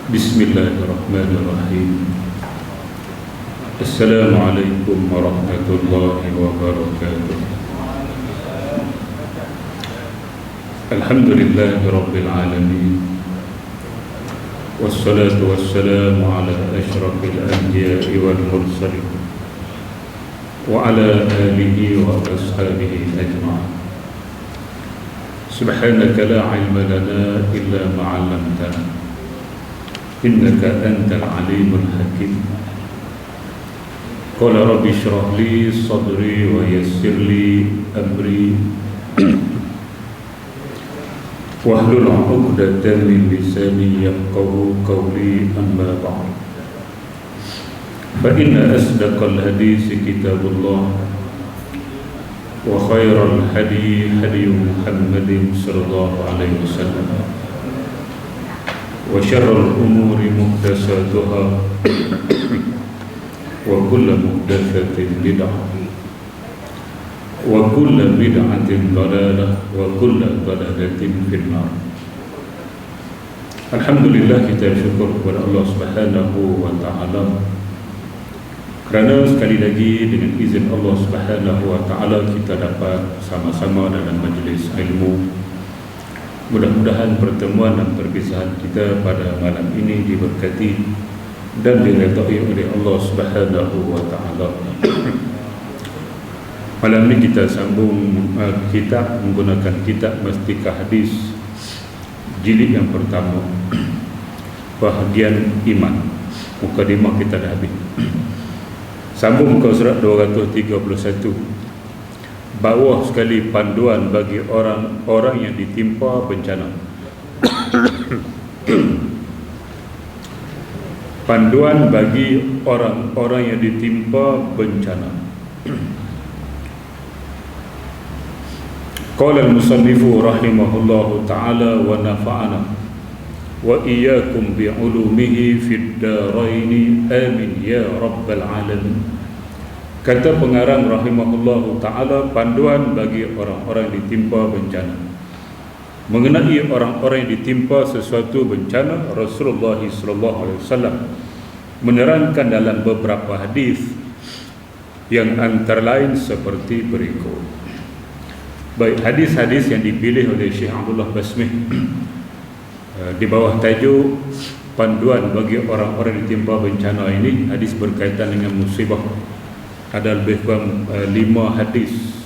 Bismillahirrahmanirrahim. Assalamualaikum warahmatullahi wabarakatuh. Alhamdulillahi rabbil alamin. Wassalatu wassalamu ala asyrafil anbiya'i wal mursalin wa ala alihi wa ashabihi ajma'in. Subhanaka la ilma lana illa ma 'allamtana innaka antal alimul hakim. Qala rabbi shrah li sadri wa yassir li amri wahlul 'uqdatam min lisani yafqahu qawli, amma ba'd. Fa inna asdaqal hadisi kitabullah wa khairal hadi hadi Muhammadin sallallahu alaihi wasallam wa syarrul umuri muhdatsatuha wa kullu muhdatsatin bid'ah wa kullu bid'atin dhalalah wa kullu dhalalatin finnar. Alhamdulillah, kita bersyukur kepada Allah Subhanahu wa taala kerana sekali lagi dengan izin Allah Subhanahu wa taala kita dapat sama-sama dalam majlis ilmu. Mudah-mudahan pertemuan dan perpisahan kita pada malam ini diberkati dan diredai oleh Allah Subhanahu wa taala. Malam ini kita sambung kitab menggunakan kitab Mastikah Hadis jilid yang pertama, bahagian iman. Mukadimah kita dah habis. Sambung muka surat 231. Bawah sekali panduan bagi orang-orang yang ditimpa bencana. Panduan bagi orang-orang yang ditimpa bencana. Qala al-musannifu rahimahullahu ta'ala wa nafa'ana wa iyyakum bi'ulumihi fid daraini amin ya rabbal alamin. Kata pengarang rahimahullahu ta'ala, panduan bagi orang-orang yang ditimpa bencana. Mengenai orang-orang yang ditimpa sesuatu bencana, Rasulullah SAW menerangkan dalam beberapa hadis yang antara lain seperti berikut. Baik, hadis-hadis yang dipilih oleh Syekh Abdullah Basmih di bawah tajuk panduan bagi orang-orang yang ditimpa bencana ini, hadis berkaitan dengan musibah. Ada lebih kurang 5 hadis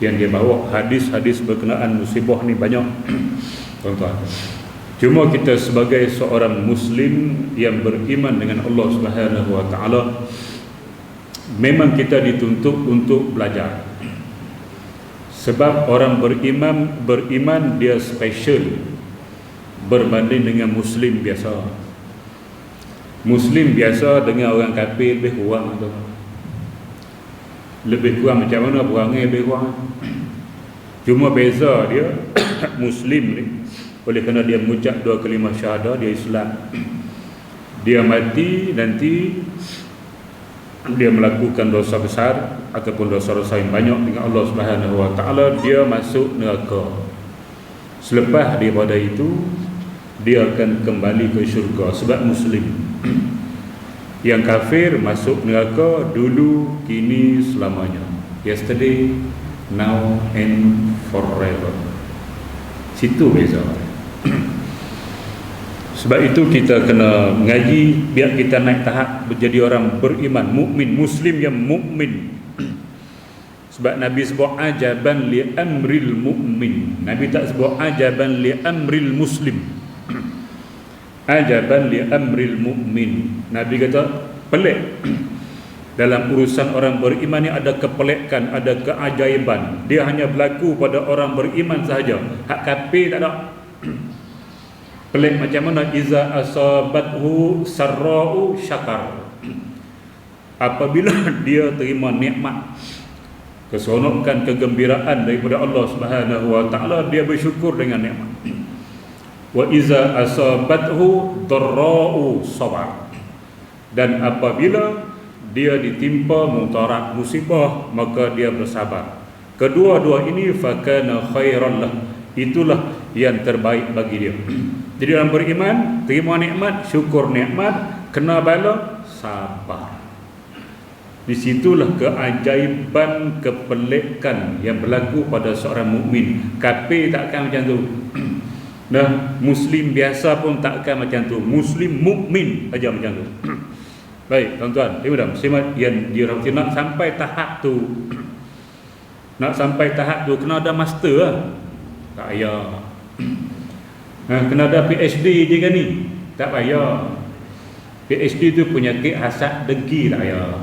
yang dia bawa. Hadis-hadis berkenaan musibah ni banyak, tuan-tuan. Cuma kita sebagai seorang Muslim yang beriman dengan Allah Subhanahu wa taala, memang kita dituntut untuk belajar. Sebab orang beriman dia special berbanding dengan Muslim biasa. Muslim biasa dengan orang kafir lebih kurang, tuan. Lebih kurang macam mana perangai lebih kurang. Cuma beza dia Muslim ni, oleh kerana dia mengucap 2 kalimah syahadah, dia Islam. Dia mati nanti dia melakukan dosa besar ataupun dosa-dosa yang banyak dengan Allah Subhanahu wa taala, dia masuk neraka. Selepas daripada itu dia akan kembali ke syurga sebab Muslim. Yang kafir masuk neraka dulu, kini, selamanya. Yesterday, now and forever. Situ beza. Sebab itu kita kena mengaji biar kita naik tahap menjadi orang beriman, mukmin, Muslim yang mukmin. Sebab Nabi sebut ajaban li amril mu'min. Nabi tak sebut ajaban li amril muslim. Ajaban li amril mu'min. Nabi kata pelik. Dalam urusan orang beriman ni ada kepelikan, ada keajaiban. Dia hanya berlaku pada orang beriman sahaja. Hak kafir tak ada. Pelik macam mana? Iza asabathu sarra'u syakar. Apabila dia terima nikmat, keseronokan, kegembiraan daripada Allah Subhanahu wa taala, dia bersyukur dengan nikmat. Wa iza asabathu dharra'u sabar. Dan apabila dia ditimpa mudarat, musibah, maka dia bersabar. Kedua-dua ini fakana khairan lah, itulah yang terbaik bagi dia. Jadi dalam beriman, terima nikmat, syukur nikmat, kena bala, sabar. Di situlah keajaiban, kepelikan yang berlaku pada seorang mukmin. Kafir takkan macam tu. Nah, muslim biasa pun takkan macam tu. Muslim mukmin aja macam tu. Baik, tuan-tuan, muslimat yang dirahmati, nak sampai tahap tu. Nak sampai tahap tu kena ada master lah. Tak payah. Kena ada PhD je kan ni. Tak payah. PhD tu penyakit hasad dengki, tak payah.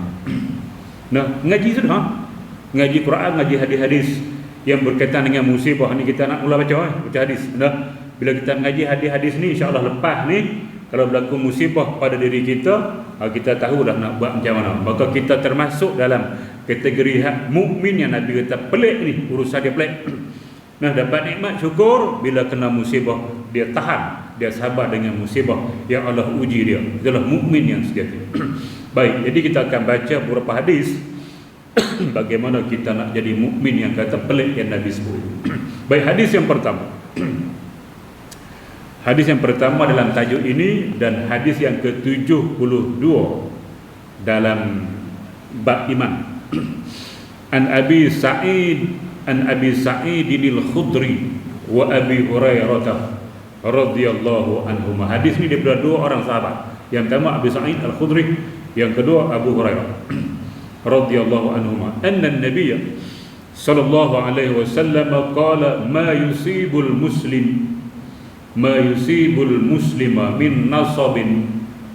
Nah, ngaji sudah. Ngaji Quran, ngaji hadis-hadis yang berkaitan dengan musibah ni, kita nak mula baca hadis. Nah, bila kita mengaji hadis-hadis ni, insya-Allah lepas ni kalau berlaku musibah pada diri kita, kita tahu dah nak buat macam mana. Maka kita termasuk dalam kategori mukmin yang Nabi kata pelik ni, urusan dia pelik. Nah, dapat nikmat syukur, bila kena musibah dia tahan, dia sabar dengan musibah yang Allah uji dia. Itulah mukmin yang sejati. Baik, jadi kita akan baca beberapa hadis bagaimana kita nak jadi mukmin yang kata pelik yang Nabi sebut. Baik, hadis yang pertama. Hadis yang pertama dalam tajuk ini dan hadis yang ke-72 dalam bab iman. An Abi Sa'id al-Khudri wa Abi Hurairah radhiyallahu anhuma. Hadis ini daripada dua orang sahabat. Yang pertama Abi Sa'id al-Khudri, yang kedua Abu Hurairah radhiyallahu anhuma. Anna an-nabiy sallallahu alaihi wasallam qala ma yusibul muslima min nasabin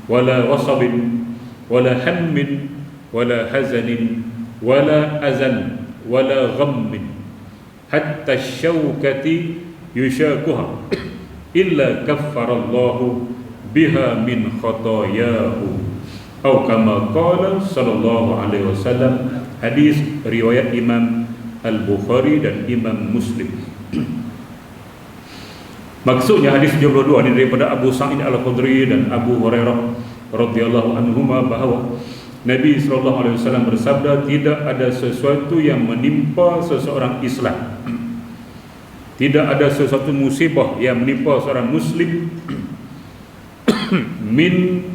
wala wasabin wala hammin wala hazanin wala azan wala ghammin hatta syaukati yushakuha illa kaffarallahu biha min khatayahu atau kama qala sallallahu alaihi wasallam. Hadis riwayat Imam Al-Bukhari dan Imam Muslim. Maksudnya hadis 72 ini daripada Abu Sa'id al-Khudri dan Abu Hurairah radhiyallahu anhuma bahawa Nabi SAW bersabda, tidak ada sesuatu yang menimpa seseorang Islam, tidak ada sesuatu musibah yang menimpa seorang Muslim min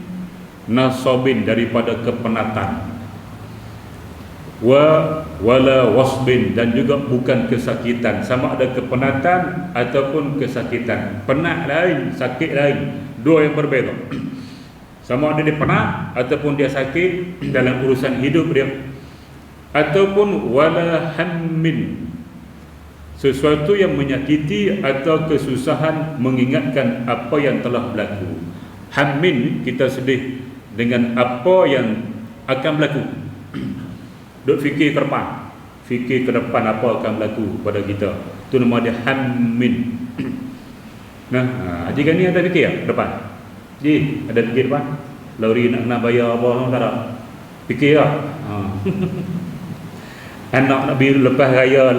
nasabin, daripada kepenatan, wala wasbin, dan juga bukan kesakitan. Sama ada kepenatan ataupun kesakitan. Penat lain, sakit lain, dua yang berbeza. Sama ada dia penat ataupun dia sakit dalam urusan hidup dia, ataupun wala hammin, sesuatu yang menyakiti atau kesusahan mengingatkan apa yang telah berlaku. Hammin, kita sedih dengan apa yang akan berlaku. Duk fikir ke depan, fikir ke depan apa akan berlaku pada kita. Itu nama dia hammin. Nah, jika ni ada fikir ke depan. Ji, ada fikir depan. Lori nak bayar apa tak ada. Fikir lah. Anak nak biru lepas raya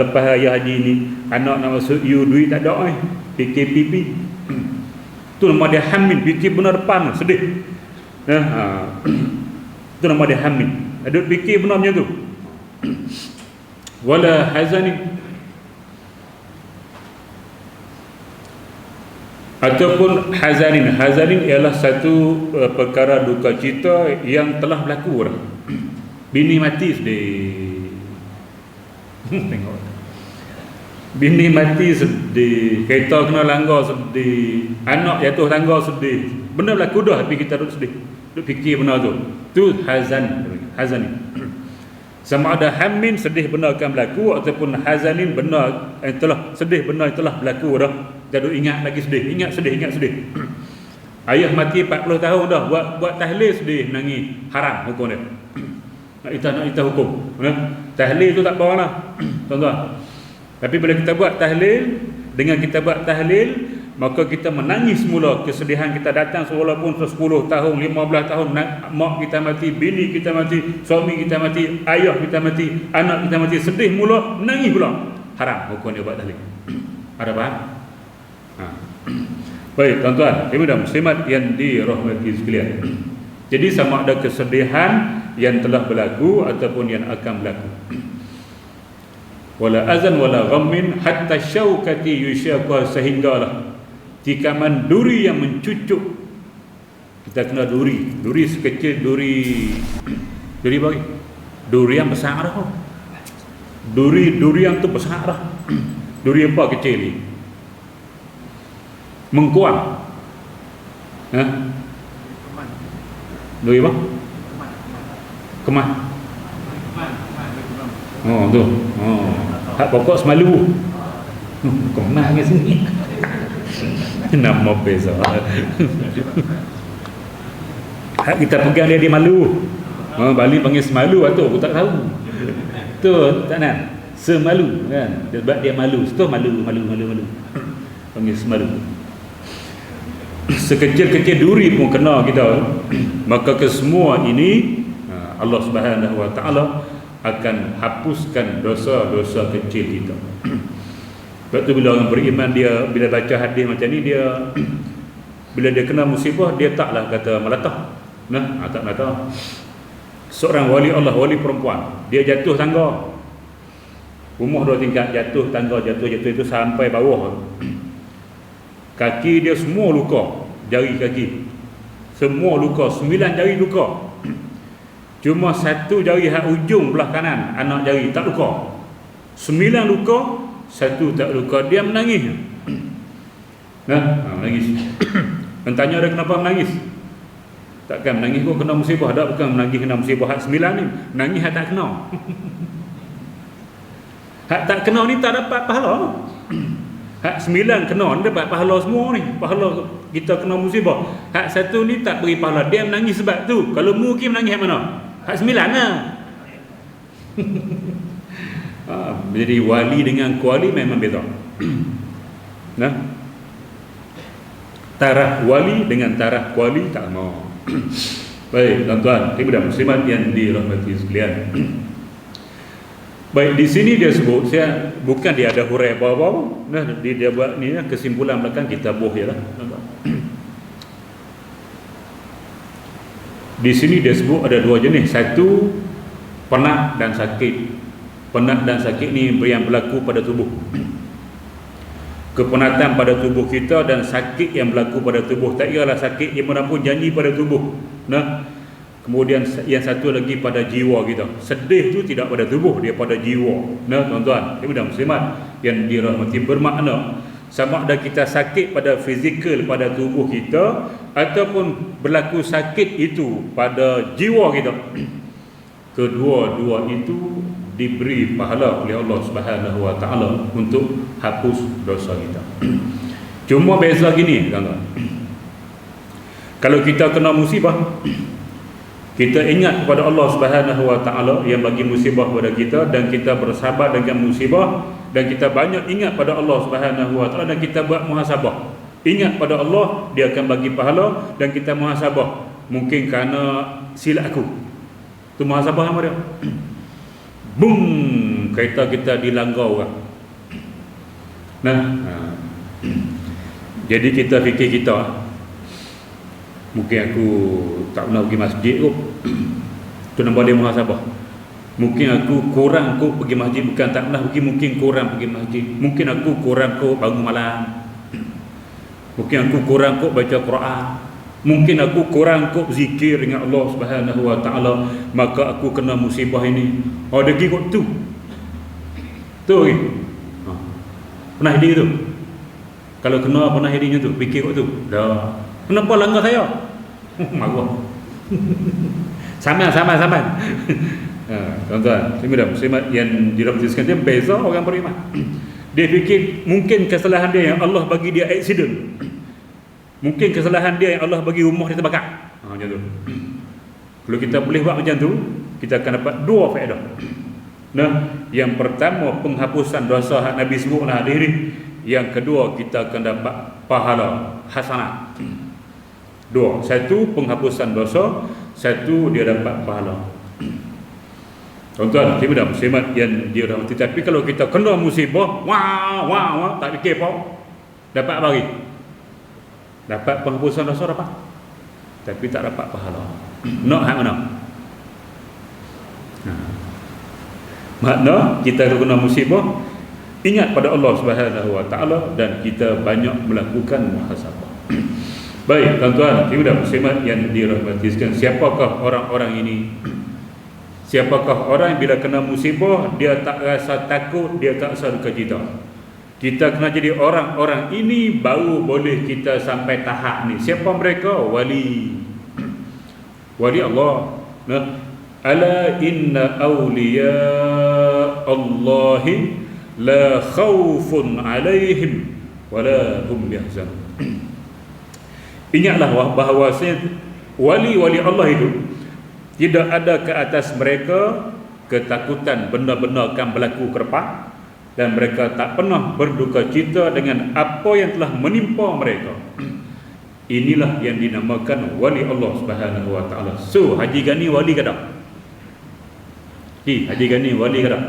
haji ni, anak nak masuk duit tak ada fikir pipi. Itu nama dia hammin, fikir benar depan, sedih. Itu nama dia hammin. Ada fikir benar macam tu. Wala hazanin, ataupun hazanin. Hazanin ialah satu perkara duka cita yang telah berlaku dah. Bini mati sedih. Tengok, bini mati sedih, kereta kena langgar sedih, anak jatuh tangga sedih. Benda berlaku dah tapi kita duduk sedih, duduk fikir benda tu. Tu hazanin. Sama ada hammin, sedih benda akan berlaku, ataupun hazanin, benda yang telah sedih, benda yang telah berlaku dah. Kita ingat lagi sedih, ingat sedih. Ayah mati 40 tahun dah, buat tahlil sedih, menangis, haram hukum dia. Nak kita hukum. Tahlil tu tak apa lah, tuan-tuan. Tapi bila kita buat tahlil, dengan kita buat tahlil, maka kita menangis mula, kesedihan kita datang walaupun 10 tahun, 15 tahun, mak kita mati, bini kita mati, suami kita mati, ayah kita mati, anak kita mati, sedih mula, menangis pula. Haram hukum dia buat tahlil. Ada faham? Baik, tuan-tuan, ibu dan muslimat yang dirahmati sekalian. Jadi sama ada kesedihan yang telah berlaku ataupun yang akan berlaku. wala azan wala ghammin hatta syaukati yusyaqa, sehinggalah tikaman duri yang mencucuk. Kita kena duri sekecil duri bagi duri yang besar dah. Duri yang tu besar dah. Duri apa kecil ni? Mengkuang. Duri apa? Kemas. Oh tu. Oh. Hak pokok semalu. Kemas ke sini. Nama beza. Hak kita pegang dia malu. Bali panggil semalu atau aku tak tahu. Tu tak nak. Semalu kan. Sebab dia malu. Tu malu. Panggil semalu. Sekecil-kecil duri pun kena kita. Maka kesemua ini Allah Subhanahu Wa Taala akan hapuskan dosa-dosa kecil kita. Sebab tu bila orang beriman, dia bila baca hadis macam ni, dia bila dia kena musibah, dia taklah kata melatah. Tak melatah. Seorang wali Allah, wali perempuan, dia jatuh tangga. Rumah 2 tingkat, jatuh tangga, jatuh itu sampai bawah. Kaki dia semua luka, jari kaki semua luka, 9 jari luka. Cuma 1 jari hak ujung belah kanan, anak jari tak luka. 9 luka, 1 tak luka. Dia menangis. Menangis. Tanya dia kenapa menangis. Takkan menangis kau kena musibah. Tak, bukan menangis kena musibah hak 9 ni. Menangis hak tak kena. Hak tak kena ni tak dapat pahala. Hak 9 kena ni dapat pahala semua ni. Pahala kita kena musibah. Hak 1 ni tak beri pahala. Dia menangis sebab tu. Kalau mungkin menangis hak mana? Hak 9 lah. Jadi wali dengan kuali memang beza. Taraf wali dengan taraf kuali tak sama. Baik, tuan-tuan, ibu dan muslimat yang dirahmati sekalian. Baik, di sini dia sebut, saya bukan dia ada hurai bawah-bawah. Dia buat ni kesimpulan belakang kita boh jelah. Di sini dia sebut ada 2 jenis. Satu, penat dan sakit. Penat dan sakit ni yang berlaku pada tubuh. Kepenatan pada tubuh kita dan sakit yang berlaku pada tubuh. Tak kiralah sakit yang mana pun janji pada tubuh. Kemudian yang satu lagi pada jiwa kita. Sedih tu tidak pada tubuh, dia pada jiwa. Tuan-tuan, ibu dan muslimat yang dirahmati, bermakna sama ada kita sakit pada fizikal pada tubuh kita ataupun berlaku sakit itu pada jiwa kita. Kedua-dua itu diberi pahala oleh Allah Subhanahu Wa Taala untuk hapus dosa kita. Cuma beza gini, tuan-tuan. Kalau kita kena musibah, kita ingat kepada Allah Subhanahu Wa Taala yang bagi musibah kepada kita, dan kita bersabar dengan musibah, dan kita banyak ingat pada Allah Subhanahu Wa Taala, dan kita buat muhasabah. Ingat pada Allah, dia akan bagi pahala, dan kita muhasabah. Mungkin kerana silap aku. Tu muhasabah nama dia. Boom, kereta kita dilanggar orang. Jadi kita fikir kita, mungkin aku tak pernah pergi masjid kot. Tu nampak dia muhasabah. Mungkin aku kurang kot pergi masjid. Bukan tak pernah pergi, mungkin kurang pergi masjid. Mungkin aku kurang kot bangun malam. Mungkin aku kurang kot baca Quran. Mungkin aku kurang kot zikir dengan Allah Subhanahu Wa Taala, maka aku kena musibah ini. Ada pergi kot tu. Tu lagi. Pernah jadi tu. Kalau kena pernah jadinya tu, fikir kot tu. Dah. Kenapa langgar saya? Marah. Sama. Tuan-tuan, muslimat yang dirahmati sekalian, beza orang beriman. Dia fikir mungkin kesalahan dia yang Allah bagi dia aksiden. Mungkin kesalahan dia yang Allah bagi rumah dia terbakar. Macam tu. Kalau kita boleh buat macam tu, kita akan dapat 2 faedah. Yang pertama, penghapusan dosa hak Nabi sebutlah hadis. Yang kedua, kita akan dapat pahala hasanat. 2. Satu, penghapusan dosa. Satu, dia dapat pahala. Tuan-tuan, kita muslimat yang dirahmati. Tapi kalau kita kena musibah, wah, tak fikir apa, dapat bagi. Dapat penghapusan dosa dapat, tapi tak dapat pahala. Nak hak mana? Makna kita kena musibah, ingat pada Allah Subhanahu Wa Taala dan kita banyak melakukan muhasabah. Baik tuan-tuan, ibu dan muslimat yang dirahmati sekalian, siapakah orang-orang ini? Siapakah orang yang bila kena musibah dia tak rasa takut, dia tak rasa duka cita? Kita kena jadi orang-orang ini baru boleh kita sampai tahap ni. Siapa mereka? Wali. Wali Allah. Nah, ala inna awliya Allahi la khawfun alaihim wa la hum yahzanun. Ingatlah bahawa wali-wali Allah itu tidak ada ke atas mereka ketakutan benda-benda akan berlaku ke depan, dan mereka tak pernah berduka cita dengan apa yang telah menimpa mereka. Inilah yang dinamakan wali Allah Subhanahu Wa Taala. So Haji Gani wali ke tak? Haji Gani wali ke tak?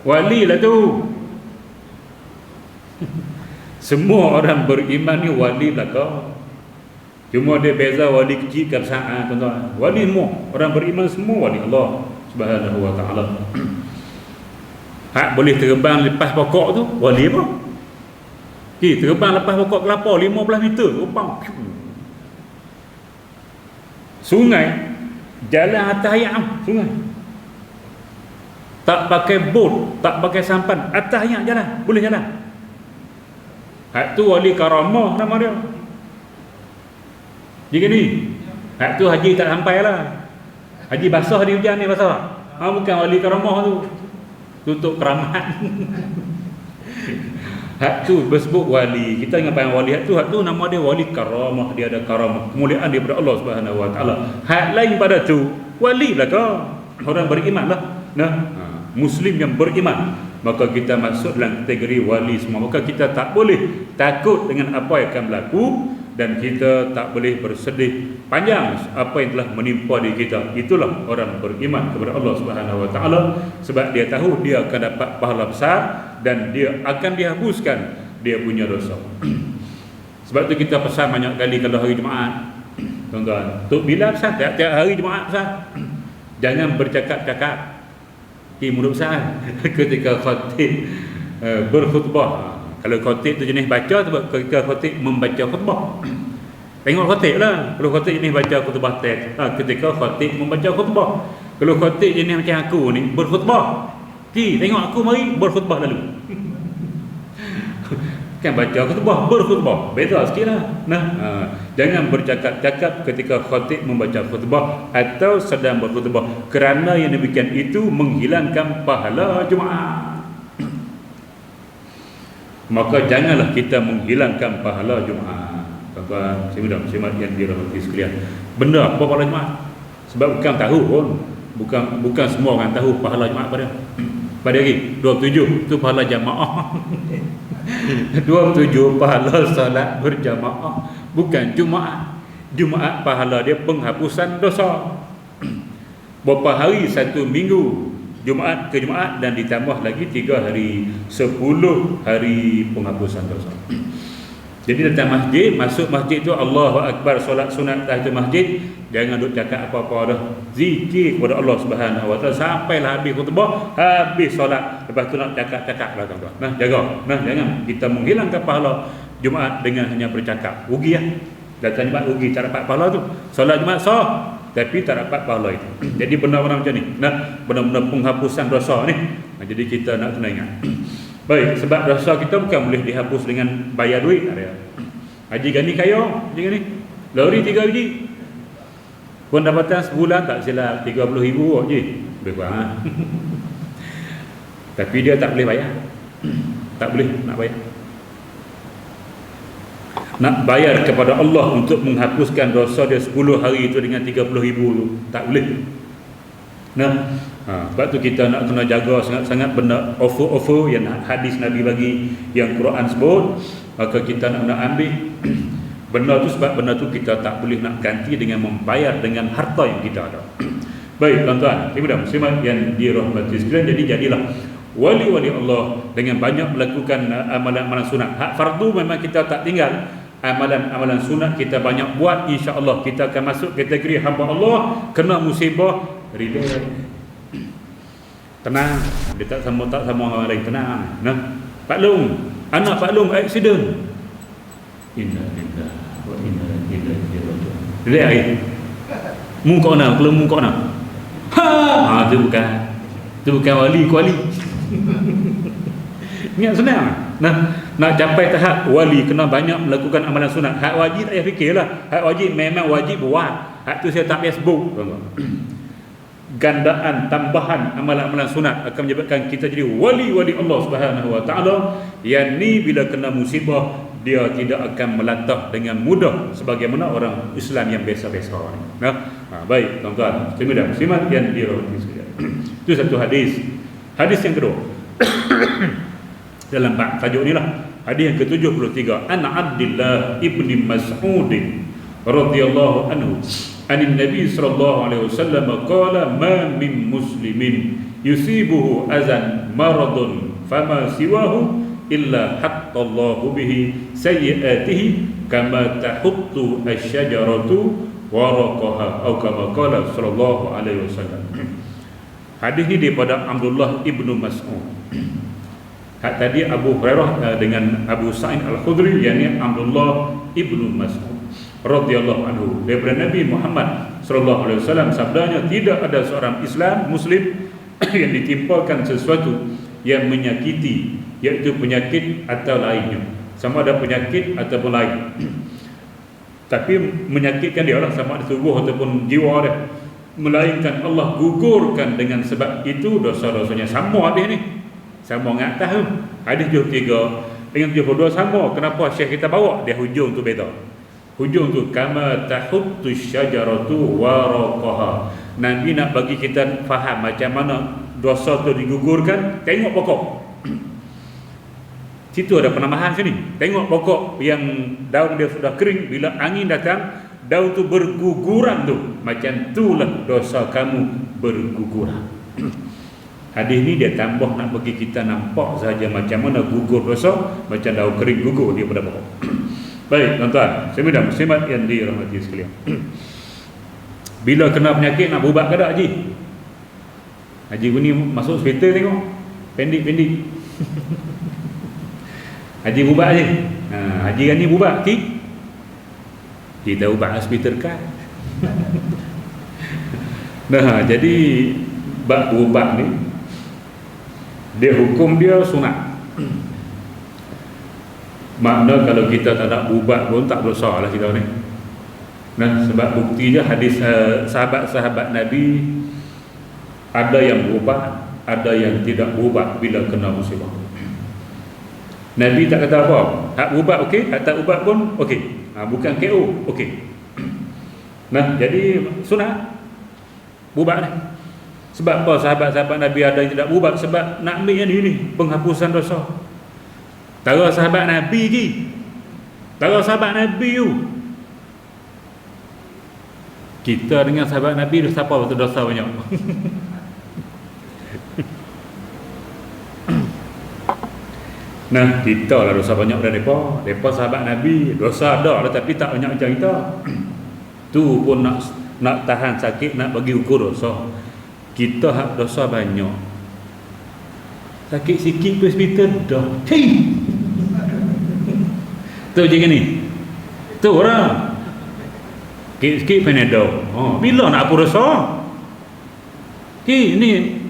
Wali lah tu. Semua orang beriman ni wali lah kau. Cuma dia beza wali kecil ke besar, tuan-tuan. Wali semua, orang beriman semua wali Allah Subhanahu Wa Taala. Hak boleh terbang lepas pokok tu, wali apa? Terbang lepas pokok kelapa 15 meter, terbang. Sungai, jalan atas air, sungai. Tak pakai bot, tak pakai sampan, atas air jalan, boleh jalan. Hak tu wali karamah nama dia. Jadi ni, hak tu haji tak sampai lah. Haji basah di hujan ni basah. Bukan wali karamah tu. Tutup keramat. Hak tu bersebut wali. Kita ingat yang wali hak tu nama dia wali karamah. Dia ada karamah, kemuliaan daripada Allah Subhanahu Wa Taala. Hak lain pada tu wali lah kau. Orang beriman lah. Nah, Muslim yang beriman, maka kita masuk dalam kategori wali semua. Maka kita tak boleh takut dengan apa yang akan berlaku, dan kita tak boleh bersedih panjang apa yang telah menimpa diri kita. Itulah orang beriman kepada Allah Subhanahu Wa Taala, sebab dia tahu dia akan dapat pahala besar dan dia akan dihapuskan dia punya dosa. Sebab tu kita pesan banyak kali kalau hari Jumaat, tuan-tuan, Tok Bilal pesan tiap-tiap hari Jumaat pesan, jangan bercakap-cakap di mulut besar ketika khatib berkhutbah. Kalau khatib tu jenis baca, ketika khatib membaca khutbah, tengok khatib lah. Kalau khatib jenis baca khutbah teks, ketika khatib membaca khutbah. Kalau khatib jenis macam aku ni berkhutbah, tengok aku mari berkhutbah lalu. Kan baca khutbah, berkhutbah, beza sikit lah. Jangan bercakap-cakap ketika khatib membaca khutbah atau sedang berkhutbah, kerana yang demikian itu menghilangkan pahala Jumaat. Maka janganlah kita menghilangkan pahala Jumaat. Tuan-tuan, muslimat yang dirahmati sekalian, benda apa pahala Jumaat? Sebab bukan tahu pun, bukan semua orang tahu pahala Jumaat pada hari 27 tu pahala jamaah. 27 pahala solat berjamaah, bukan Jumaat. Jumaat pahala dia penghapusan dosa. Berapa hari? 1 minggu, Jumaat ke Jumaat, dan ditambah lagi 3 hari, 10 hari penghapusan dosa. Jadi datang masjid, masuk masjid tu Allahu Akbar, solat sunat tahiyat masjid, jangan duk cakap apa-apa dah. Zikir kepada Allah Subhanahu Wa Taala sampailah habis khutbah, habis solat, lepas tu nak cakap-cakap lah tuan-tuan. Jaga. Jangan kita menghilangkan pahala Jumaat dengan hanya bercakap. Rugi lah. Datang Jumaat rugi, tak dapat pahala tu. Solat Jumaat sah, tapi tak dapat pahala itu. Jadi benda-benda macam ni, benda-benda penghapusan dosa ni. Jadi kita nak kena ingat. Baik, sebab dosa kita bukan boleh dihapus dengan bayar duit. Haji Gani kaya, Haji Gani lori 3 biji, pendapatan sebulan tak silap 30,000 je, lebih kurang. Tapi dia tak boleh bayar. Tak boleh nak bayar. Nak bayar kepada Allah untuk menghapuskan dosa dia 10 hari itu dengan 30,000 tu tak boleh. Sebab tu kita nak kena jaga sangat-sangat benda offer-offer yang hadis Nabi bagi, yang Quran sebut, maka kita nak ambil benda tu, sebab benda tu kita tak boleh nak ganti dengan membayar dengan harta yang kita ada. Baik tuan-tuan, ibu dan muslimat yang dirahmati sekalian, jadi jadilah wali-wali Allah dengan banyak melakukan amalan-amalan sunat. Hak fardu memang kita tak tinggal, amalan-amalan sunat kita banyak buat, insya-Allah kita akan masuk kategori hamba Allah. Kena musibah, relax, tenang, dia tak sama orang lain, tenang. Nah, Pak Long, anak Pak Long accident. Inna lillahi wa inna ilaihi raji'un. Dia air. Muka nak, kalau muka nak. Ha, tu bukan wali. Ingat senang. Nah, nak capai tahap wali kena banyak melakukan amalan sunat. Hak wajib tak payah fikirlah. Hak wajib memang wajib buat. Hak tu saya tak payah sebut. Gandaan tambahan amalan-amalan sunat akan menyebabkan kita jadi wali-wali Allah Subhanahu Wa Taala. Yang ni bila kena musibah dia tidak akan melatah dengan mudah sebagaimana orang Islam yang biasa-biasa. Nah, baik tuan-tuan, muslimin muslimat yang dirahmati sekalian. Itu satu hadis. Hadis yang kedua. Dalam tajuk inilah hadis yang ke-73, an Abdullah ibni Mas'ud radhiyallahu anhu anin Nabi sallallahu alaihi wasallam qala ma min muslimin yusibuhu azan maradun fama siwahu illa hatta Allahu bihi sayyiatihi kama tahuttu asy-syajaratu waraqaha atau kama qala sallallahu alaihi wasallam. Hadis ini daripada Abdullah ibnu Mas'ud. Hak tadi Abu Hurairah dengan Abu Sa'id Al-Khudri, yakni Abdullah ibnu Mas'ud radhiyallahu anhu, daripada Nabi Muhammad sallallahu alaihi wasallam sabdanya, tidak ada seorang Islam muslim yang ditimpakan sesuatu yang menyakiti, iaitu penyakit atau lainnya, sama ada penyakit ataupun lain. Tapi menyakitkan dia lah, sama ada tubuh ataupun jiwa dia, melainkan Allah gugurkan dengan sebab itu dosa-dosanya. Sama hadis ni, sama dengan atas tu. Hadis 73 dengan 72 sama. Kenapa Syekh kita bawa? Dia hujung tu beza. Hujung tu kama tahuttu syajaratu waraqaha. Nabi nak bagi kita faham macam mana dosa tu digugurkan. Tengok pokok. Situ ada penambahan sini. Tengok pokok yang daun dia sudah kering, bila angin datang daun tu berguguran tu. Macam itulah dosa kamu berguguran. Hadis ni dia tambah nak bagi kita nampak saja macam mana gugur dosa, macam daun kering gugur dia pada pokok. Baik tuan-tuan, muslimin dan muslimat yang dirahmati sekalian. Bila kena penyakit nak berubat ke tak Haji? Haji ni masuk hospital tengok, pendek-pendek. Haji berubat je. Haji kan ni berubat kita ubat hospital kan. Nah, jadi bab ubat ni dia hukum dia sunat. Makna kalau kita tak nak ubat pun tak dosa lah kita ni. Nah, sebab buktinya hadis sahabat-sahabat Nabi, ada yang berubat, ada yang tidak berubat bila kena musibah. Nabi tak kata apa, hak ubat okey, hak tak ubat pun okey. Bukan KO, okey. Nah, jadi sunat ubat ni. Sebab apa sahabat-sahabat Nabi ada yang tidak ubat? Sebab nak ambil yang ini, penghapusan dosa. Tara sahabat Nabi lagi. Tara sahabat Nabi tu. Kita dengan sahabat Nabi tu siapa betul dosa banyak? Nah, kita lah dosa banyak pada mereka. Mereka sahabat Nabi, dosa ada lah tapi tak banyak macam kita. Tu pun nak tahan sakit, nak bagi ukur dosa. Kita hak dosa banyak. Sakit sikit ke hospital dah. Tu je ni. Tu orang. Sikit-sikit Panadol. Bila nak apa dosa? Ni.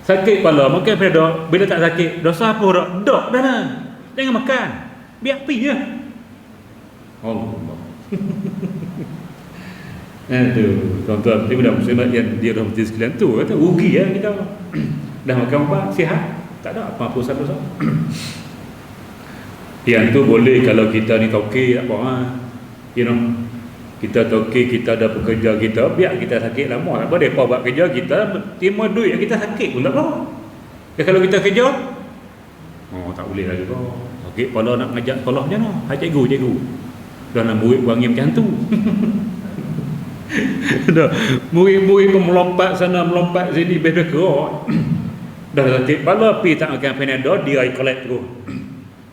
Sakit kepala makan Panadol, bila tak sakit dosa apa dak? Dok dah lah. Jangan makan. Biar pi je. Allah. Tu tuan-tuan, dia budak muslimat yang dia dah mesti sekalian tu kata rugi ya kita. Dah makan ubat sihat, tak ada apa-apa dosa. Yang tu boleh kalau kita ni tokey tak apa. You know. Kita tokey, kita ada pekerja kita, biar kita sakit lama. Tak apa depa buat kerja, kita terima duit, kita sakit pun tak apa. Kalau kita kerja, tak boleh lah juga. Sakit kepala nak ngajak sekolah je noh. Hai cikgu. Dah nak murid wangi macam tu. Dah murid-murid pun melompat sana melompat sini beda kerak. Dah sakit kepala pi tak makan Panadol, dia collect terus.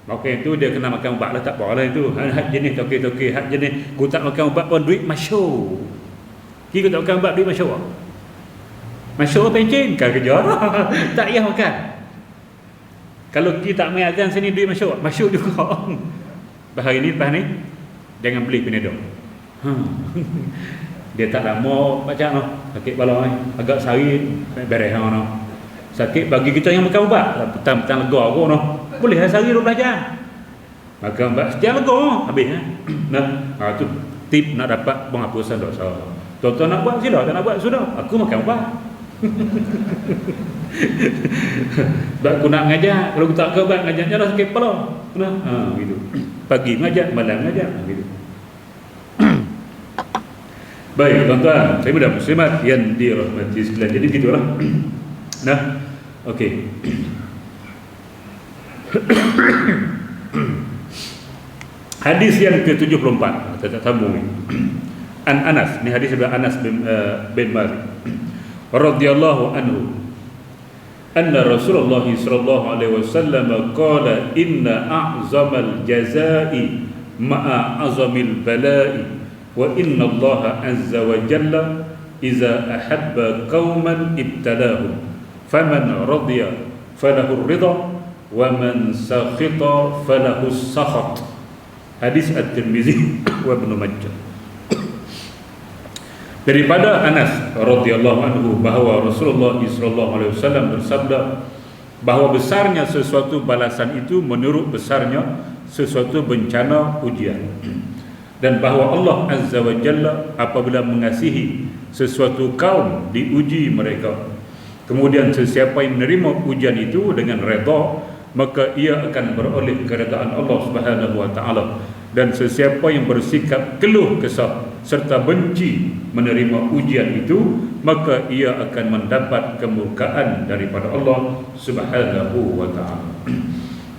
Maka itu dia kena makan ubat lah, tak apa lah itu. Hak jenis tokey, hak jenis ku tak makan ubat pun duit masyur. Kita tak makan ubat duit masyur. Masuk pencen kan kerja. Tak payah makan. Kalau kita tak main azan sini duit masuk juga. Hari ni jangan beli Panadol. Dia tak lama macam no. Sakit kepala ni, agak sehari beres no. Sakit bagi kita yang makan ubat, petang-petang lega aku no. Boleh sehari 12 jam. Makan ubat setiap lega habis nah. Tu tip nak dapat penghapusan dosa. Tuan-tuan nak buat sila, tak nak buat sudah. Aku makan ubat. Sebab aku nak ngajar, kalau aku tak ke ubat ngajarnya dah sakit kepala. Gitu. Pagi ngajar, malam ngajar gitu. Baik tuan-tuan, saya mudah muslimat yang dirahmati sekalian. Jadi gitulah. Nah, okey. Hadis yang ke-74 kita sambung ni. Anas, ni hadis daripada Anas bin Malik radhiyallahu anhu. Anna Rasulullah sallallahu alaihi wasallam qala inna a'zamal jazaa'i ma'a 'azamil bala'i wa inna Allah azza wa jalla iza ahabba qauman ibtalahum faman radiya falahu ridha wa man sakhita falahu sakhat. Hadis At-Tirmizi wa Ibnu Majah. Daripada Anas radhiyallahu anhu bahawa Rasulullah sallallahu alaihi wasallam bersabda bahawa besarnya sesuatu balasan itu menurut besarnya sesuatu bencana ujian, dan bahawa Allah azza wa jalla apabila mengasihi sesuatu kaum diuji mereka, kemudian sesiapa yang menerima ujian itu dengan redha maka ia akan beroleh keredaan Allah Subhanahu wa taala, dan sesiapa yang bersikap keluh kesah serta benci menerima ujian itu maka ia akan mendapat kemurkaan daripada Allah Subhanahu wa taala.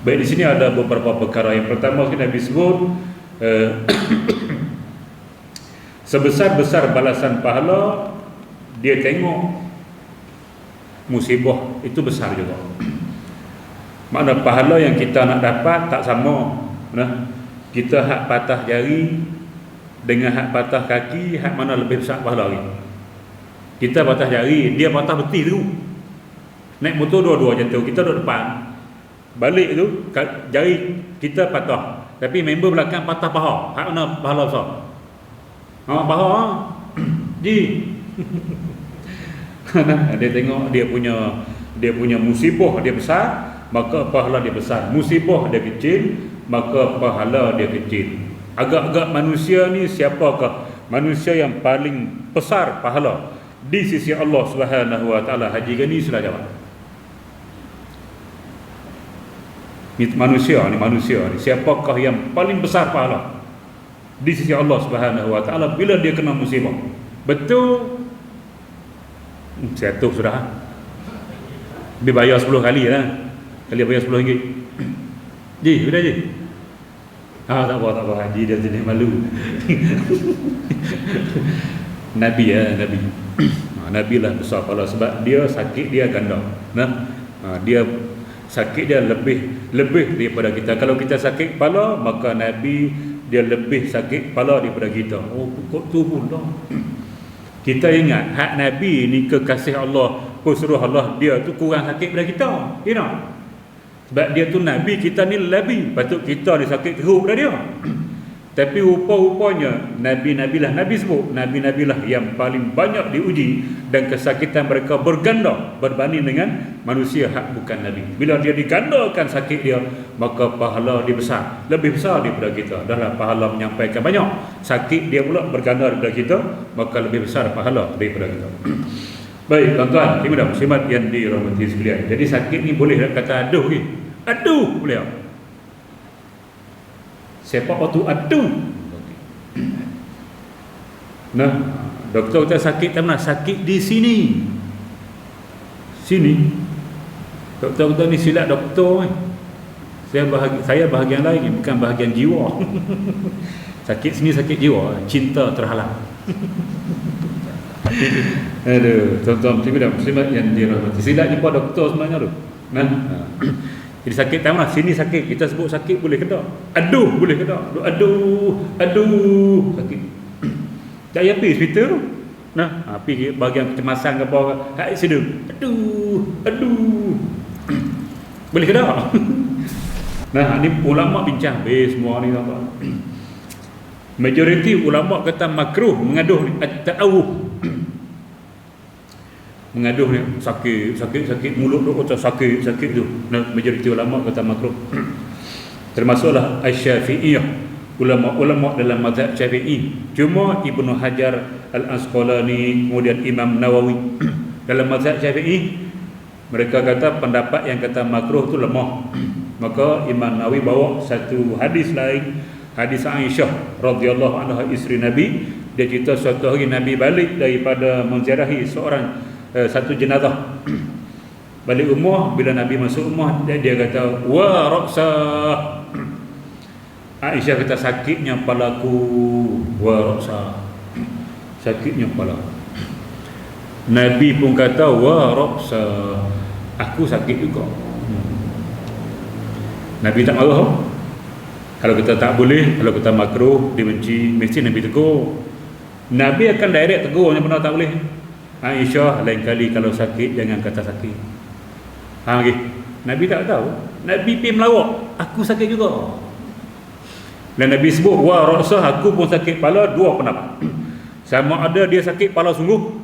Baik, di sini ada beberapa perkara. Yang pertama kita sebut sebesar-besar balasan pahala dia tengok musibah itu besar juga. Makna pahala yang kita nak dapat tak sama. Nah, kita hak patah jari dengan hak patah kaki, hak mana lebih besar pahala ni? Kita patah jari, dia patah betis tu. Naik motor dua-dua jatuh, kita duduk depan. Balik tu jari kita patah, tapi member belakang patah paha. Hak mana pahala besar? Paha. Ji. Dia tengok dia punya musibah dia besar, maka pahala dia besar. Musibah dia kecil, maka pahala dia kecil. Agak-agak manusia ni siapakah manusia yang paling besar pahala di sisi Allah Subhanahu wa taala? Haji Gani sudah jawab. Manusia ni siapakah yang paling besar pahala di sisi Allah Subhanahu wa taala bila dia kena musibah? Betul. Satu sudah. Dia bayar 10 kali lah. Kali bayar 10 ringgit. Ji, sudah je. Tak apa, haji dia jenis malu. Nabi Nabi. Nabi lah besar pahala sebab dia sakit dia ganda. Dia sakit dia lebih daripada kita. Kalau kita sakit kepala, maka Nabi dia lebih sakit kepala daripada kita. Kok tu pun dah. Kita ingat hak Nabi ni kekasih Allah, pesuruh Allah, dia tu kurang sakit daripada kita. You know? Sebab dia tu Nabi, kita ni Nabi. Patut kita ni sakit teruk dah dia. Tapi rupa-rupanya Nabi-Nabilah, Nabi sebut Nabi-Nabilah yang paling banyak diuji, dan kesakitan mereka berganda berbanding dengan manusia hak bukan Nabi. Bila dia digandakan sakit dia, maka pahala dia besar, lebih besar daripada kita. Dalam pahala menyampaikan banyak, sakit dia pula berganda daripada kita, maka lebih besar pahala daripada kita. Baik tuan-tuan, ibu dan muslimat yang dirahmati sekalian. Jadi sakit ni boleh kata aduh ke? Aduh boleh tak? Siapa waktu aduh? Nah, doktor kita sakit tak mana? Sakit di sini. Sini. Doktor kita ni silap doktor ni. Saya bahagian lain, bukan bahagian jiwa. Sakit sini sakit jiwa, cinta terhalang. Aduh, tuan-tuan muslimat yang dirahmati. Silap jumpa doktor sebenarnya tu. Nah. Jadi sakit tak mana? Sini sakit. Kita sebut sakit boleh ke tak? Aduh boleh ke tak? Aduh sakit. Tak payah pergi hospital tu. Nah, pergi bahagian kecemasan ke bawah, hak accident. Aduh. Boleh ke tak? Nah, ni ulama bincang semua ni tuan-tuan. Majoriti ulama kata makruh mengaduh at-ta'awuh. Mengaduh ni sakit mulut tu atau sakit tu. Nah, majoriti ulama kata makruh. Termasuklah Asy-Syafi'iyah, ulama dalam mazhab Syafi'i. Cuma Ibnu Hajar Al-Asqalani, kemudian Imam Nawawi dalam mazhab Syafi'i, mereka kata pendapat yang kata makruh tu lemah. Maka Imam Nawawi bawa satu hadis lain, hadis Aisyah radhiyallahu anha, isteri Nabi. Dia cerita suatu hari Nabi balik daripada menziarahi satu jenazah. Balik rumah, bila Nabi masuk rumah, dia kata, wa ra'sa. Aisyah kata, sakitnya kepalaku, wa ra'sa, sakitnya kepala. Nabi pun kata, wa ra'sa, aku sakit juga. Nabi tak marah. Kalau kita tak boleh, kalau kita makruh, dibenci, mesti Nabi tegur. Nabi akan direct tegur yang benar tak boleh. Aisyah, lain kali kalau sakit jangan kata sakit. Okay. Nabi tak tahu. Nabi pergi melawak, aku sakit juga. Dan Nabi sebut, wa ra'sa, aku pun sakit kepala. Dua pendapat. Sama ada dia sakit kepala sungguh,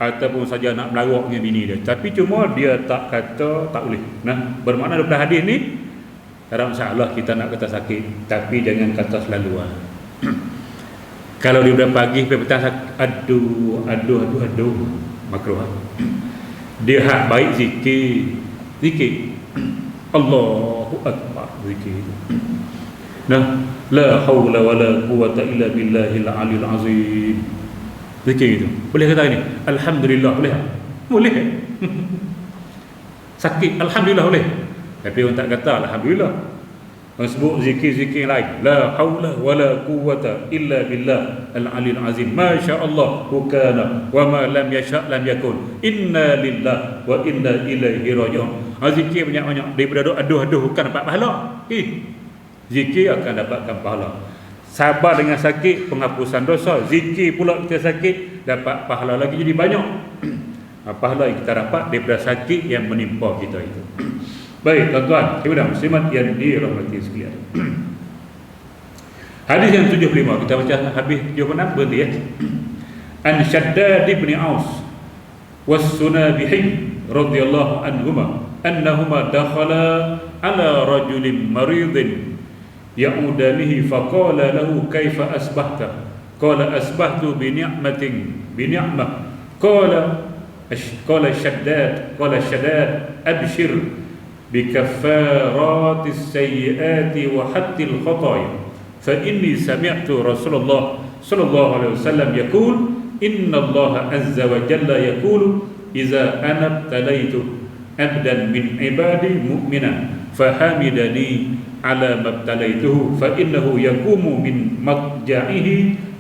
ataupun saja nak melawak dengan bini dia. Tapi cuma dia tak kata tak boleh. Nah, bermakna daripada hadis ni, tak ada masalah kita nak kata sakit, tapi jangan kata selalu. Kalau dia dah pagi sampai petang aduh, makruh. Dia hak baik zikir. Allahu akbar, zikir. Nah, la haula wala quwwata illa billahil aliyil azim. Zikir itu. Boleh kata ini? Alhamdulillah boleh? Boleh. Sakit alhamdulillah boleh. Tapi orang tak kata alhamdulillah. Orang sebut zikir-zikir lain, la haula wala quwwata illa billah al-aliyil azim. Masya-Allah kana wa ma lam yasha' lam yakun. Inna lillahi wa inna ilaihi raji'un. Zikir banyak-banyak daripada aduh bukan dapat pahala. Zikir akan dapatkan pahala. Sabar dengan sakit, penghapusan dosa. Zikir pula kita sakit, dapat pahala lagi, jadi banyak. Pahala yang kita dapat daripada sakit yang menimpa kita itu. Baik tuan-tuan, ibu-ibu muslimat yang dirahmati sekalian. Hadis yang 75 kita baca habis 76 berhenti ya. An Shaddad bin Aus was Sunabihi radhiyallahu anhuma annahuma dakhala ala rajulin maridin ya'udanihi faqala lahu kaifa asbahta, qala asbahtu bi ni'mah, qala Shaddad abshir بكفارات السيئات وحد الخطايا فإني سمعت رسول الله صلى الله عليه وسلم يقول إن الله عز وجل يقول إذا أنا ابتليت عبدا من عبادي مؤمنا فحمدني على ما ابتليته فإنه يقوم من مضجعه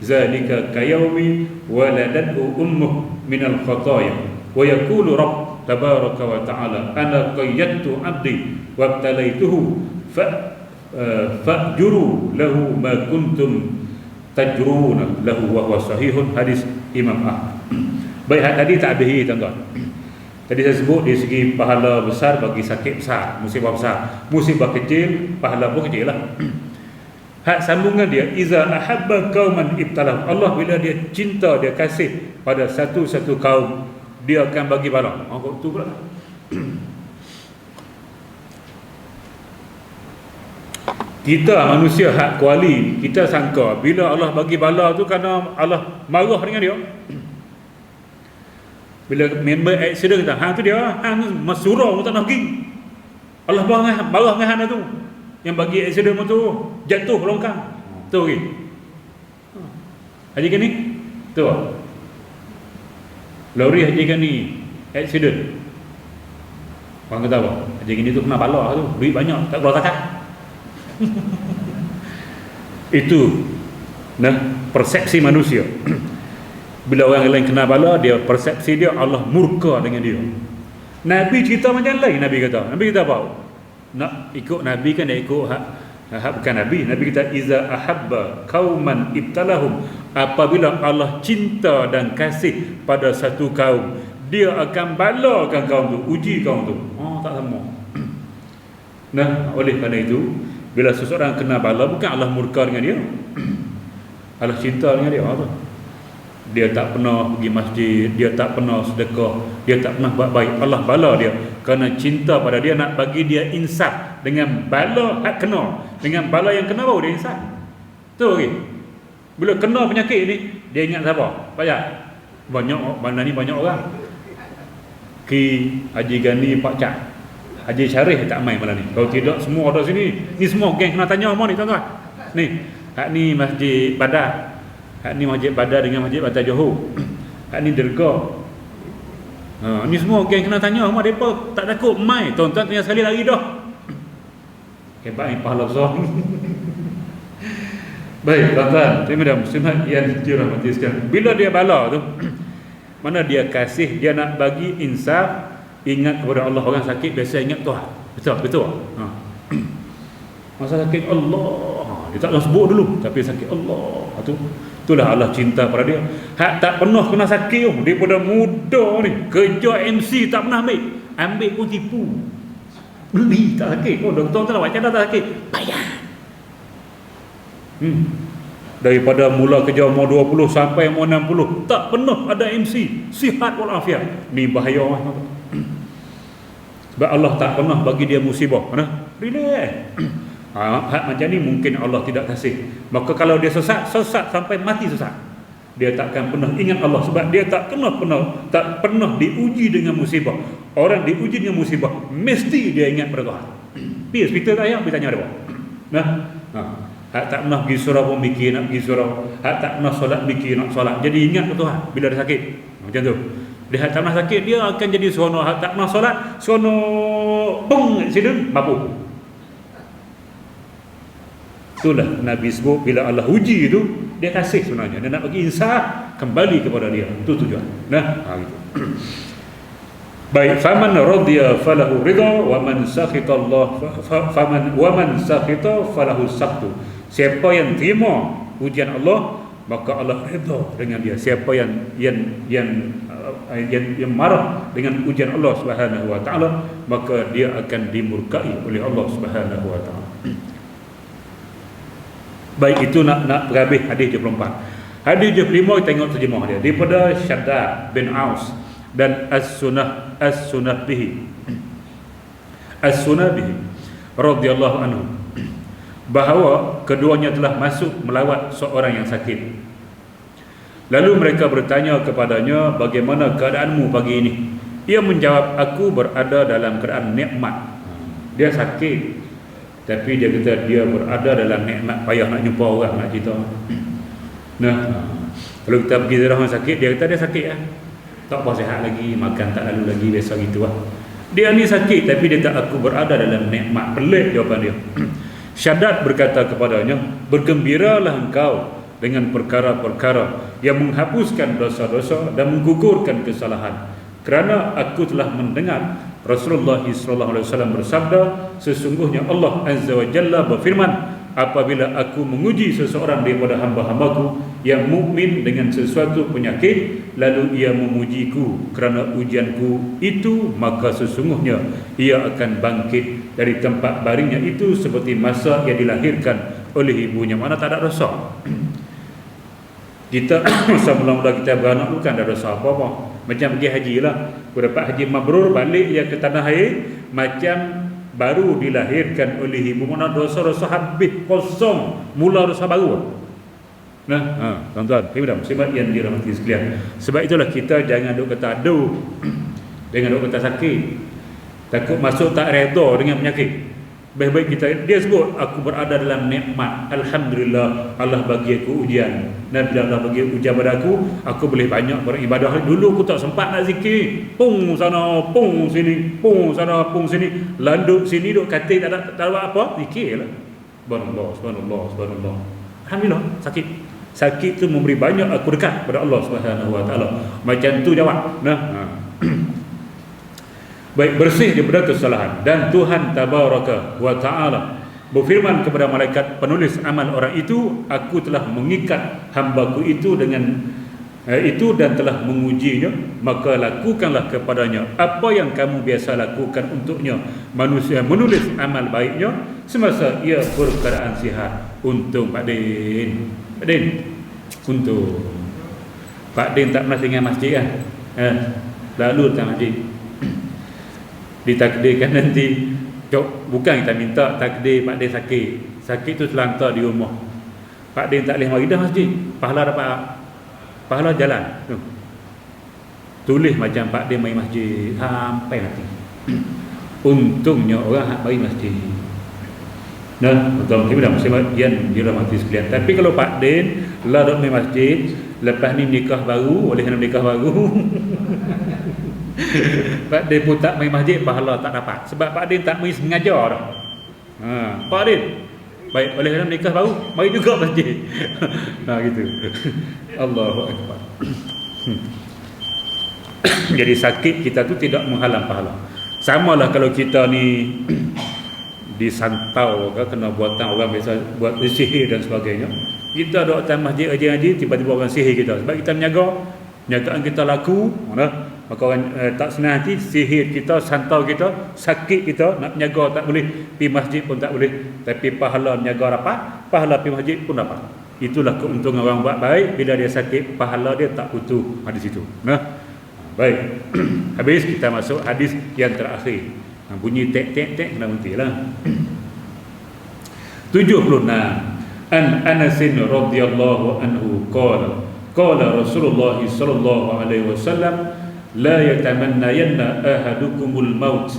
ذلك كيوم ولدته أمه من الخطايا ويقول رب تبارك وتعالى أنا قيدت عبدي وابتليته فأجروا له ما كنتم تجرون له وهو صحيح. Hadis Imam Ahmad. Baik, hadis tak habis tuan-tuan. Tadi saya sebut dari segi pahala besar bagi sakit besar, musibah besar. Musibah kecil, pahala pun kecil lah. Hak sambungan dia, iza ahabba qauman ibtalah. Allah bila dia cinta, dia kasih pada satu kaum, dia akan bagi bala. Kok tu pula. Kita manusia hak kuali, kita sangka bila Allah bagi bala tu kerana Allah marah dengan dia. Bila member accident kata, hang tu dia, hang tu masurah pun tak nak pergi. Allah marah dengan hang tu yang bagi accident tu jatuh longkang. Tu lagi. Haji ni tu. Lori haji ni accident. Orang kata apa? Haji ni tu kena bala tu, duit banyak, tak keluar zakat. Itu persepsi manusia. Bila orang lain kena bala, dia persepsi dia Allah murka dengan dia. Nabi cerita macam lain. Nabi kata apa? Nak ikut Nabi kan, dia ikut hak bukan Nabi. Nabi kata iza ahabba qauman ibtalahum. apabila Allah cinta dan kasih pada satu kaum, dia akan balakan kaum tu, uji kaum tu. Tak sama. Nah, oleh kerana itu, bila seseorang kena bala, bukan Allah murka dengan dia, Allah cinta dengan dia. Dia tak pernah pergi masjid, dia tak pernah sedekah, dia tak pernah buat baik, Allah bala dia kerana cinta pada dia, nak bagi dia insaf. Dengan bala hak kena, dengan bala yang kena baru dia insaf. Tu okay. Bila kena penyakit ni, dia ingat siapa? Pak Jat. Mana ni banyak orang. Ki Haji Gani, Pak Cat, Haji Syarif tak main malam ni. Kalau tidak semua ada sini. Ni semua geng kena tanya apa ni tuan-tuan. Ni, hak ni Masjid Badar. Hak ni Masjid Badar dengan Masjid Badar Johor. Hak ni Derga. Ni semua geng kena tanya apa depa tak takut mai. Tuan-tuan tanya sekali lagi dah. Hebat ni pahala besar. Baik, tuan-tuan, terima muslimat yang dirahmati sekalian. Bila dia bala tu, mana dia kasih, dia nak bagi insaf, ingat kepada Allah. Orang sakit biasa ingat Tuhan. Betul. Masa sakit Allah, dia tak nak sebut dulu, tapi sakit Allah. Itulah Allah cinta pada dia. Hak tak pernah kena sakit, daripada muda ni kerja MC tak pernah ambil pun tipu. Beli tak sakit. Doktor tu nak buat cadar tak sakit, bayar. Daripada mula kerja umur 20 sampai umur 60 tak pernah ada MC, sihat walafiat. Ni bahaya. Sebab Allah tak pernah bagi dia musibah. Mana? Relax. Hak macam ni mungkin Allah tidak kasih. Maka kalau dia sesat sampai mati sesat, dia takkan pernah ingat Allah. Sebab dia tak pernah diuji dengan musibah. Orang diuji dengan musibah mesti dia ingat pada Tuhan. Pergi hospital tak payah, pergi tanya dia. Hak tak pernah pergi surau pun mikir nak pergi surau. Hak tak pernah solat mikir nak solat. Jadi ingat ke Tuhan bila dia sakit. Macam tu. Dia hak tak pernah sakit, dia akan jadi seronok. Hak tak pernah solat, seronok bung accident, mabuk. Itulah Nabi sebut bila Allah uji tu, dia kasih sebenarnya. Dia nak bagi insaf kembali kepada dia. Itu tujuan. Gitu. Baik, faman radiya falahu ridha wa man sakhita Allah waman sakhita falahu sakhtu. Siapa yang terima ujian Allah, maka Allah redha dengan dia. Siapa yang marah dengan ujian Allah Subhanahu wa taala, maka dia akan dimurkai oleh Allah Subhanahu wa taala. Baik, itu nak berhabis hadis 74. Hadis 75 kita tengok terjemah dia daripada Syaddad bin Aus dan As-Sunnah bihi radhiyallahu anhu, bahawa keduanya telah masuk melawat seorang yang sakit. Lalu mereka bertanya kepadanya, bagaimana keadaanmu pagi ini? Ia menjawab, aku berada dalam keadaan nikmat. Dia sakit, tapi dia kata dia berada dalam nikmat, payah nak jumpa orang nak cerita. Kalau kita pergi orang sakit, dia kata dia sakit tak apa, sihat lagi, makan tak lalu lagi, biasa gitu lah. Dia ni sakit tapi dia kata aku berada dalam nikmat. Pelik jawapan dia. Syaddad berkata kepadanya, bergembiralah engkau dengan perkara-perkara yang menghapuskan dosa-dosa dan menggugurkan kesalahan, kerana aku telah mendengar Rasulullah SAW bersabda, sesungguhnya Allah Azza wa Jalla berfirman, apabila aku menguji seseorang daripada hamba-hambaku yang mukmin dengan sesuatu penyakit, lalu ia memujiku kerana ujianku itu, maka sesungguhnya ia akan bangkit dari tempat baringnya itu seperti masa ia dilahirkan oleh ibunya. Mana tak ada dosa. Kita masa mula-mula kita beranak bukan ada dosa apa-apa. Macam pergi haji lah, dapat haji mabrur, balik ia ke tanah air macam baru dilahirkan oleh ibu. Mana dosa-dosa habis, kosong, mula dosa baru. Tuan-tuan, sebab yang dirahmati sekalian, sebab itulah kita jangan duk kata aduh, jangan duk kata sakit, takut masuk tak redha dengan penyakit. Baik-baik kita, dia sebut aku berada dalam nikmat, alhamdulillah Allah bagi aku ujian. Dan bila Allah bagi ujian pada aku boleh banyak beribadah. Dulu aku tak sempat nak zikir, pung sana, pung sini, pung sana, pung sini, landuk sini duk katil tak ada apa, zikirlah. Subhanallah. Alhamdulillah, sakit tu memberi banyak aku dekat pada Allah Subhanahu wa taala. Macam tu jawab. Baik, bersih daripada kesalahan, dan Tuhan tabaraka wa taala berfirman kepada malaikat penulis amal orang itu, aku telah mengikat hambaku itu dengan itu dan telah mengujinya, maka lakukanlah kepadanya apa yang kamu biasa lakukan untuknya. Manusia menulis amal baiknya semasa ia berkeadaan sihat. Untung Pak Din. Pak Din, untung Pak Din tak pernah tinggal masjid kan? Lalu tak masjid. Ditakdirkan nanti, bukan kita minta takdir Pak Din sakit tu terlantar di rumah, Pak Din tak boleh mari dah masjid, pahala dapat, pahala jalan tu. Tulis macam Pak Din mari masjid sampai nanti. Untungnya orang mari masjid. Nah, betul kita dah muslimat yang dirahmati sekalian. Tapi kalau Pak Din lah duduk di masjid, lepas ni nikah baru, oleh kerana nikah baru Pak Din pun tak main masjid, pahala tak dapat. Sebab Pak Din tak main sengaja dah. Pak Din baik, oleh kerana nikah baru, mari juga masjid. Gitu. Allahu Akbar. Jadi sakit kita tu tidak menghalang pahala. Samalah kalau kita ni disantau ke, kena buatan orang biasa buat sihir dan sebagainya. Kita duduk atas masjid ngaji, tiba-tiba orang sihir kita. Sebab kita niagaan kita laku, maka orang tak senang hati, sihir kita, santau kita, sakit kita, nak menjaga tak boleh, pergi masjid pun tak boleh. Tapi pahala menjaga dapat, pahala pergi masjid pun dapat. Itulah keuntungan orang buat baik. Bila dia sakit, pahala dia tak utuh di situ. Baik. Habis kita masuk hadis yang terakhir. Bunyi tek-tek-tek kena berhentilah. 76. An Anas radhiyallahu anhu qala Rasulullah sallallahu alaihi wasallam la yatamannayanna ahadukumul maut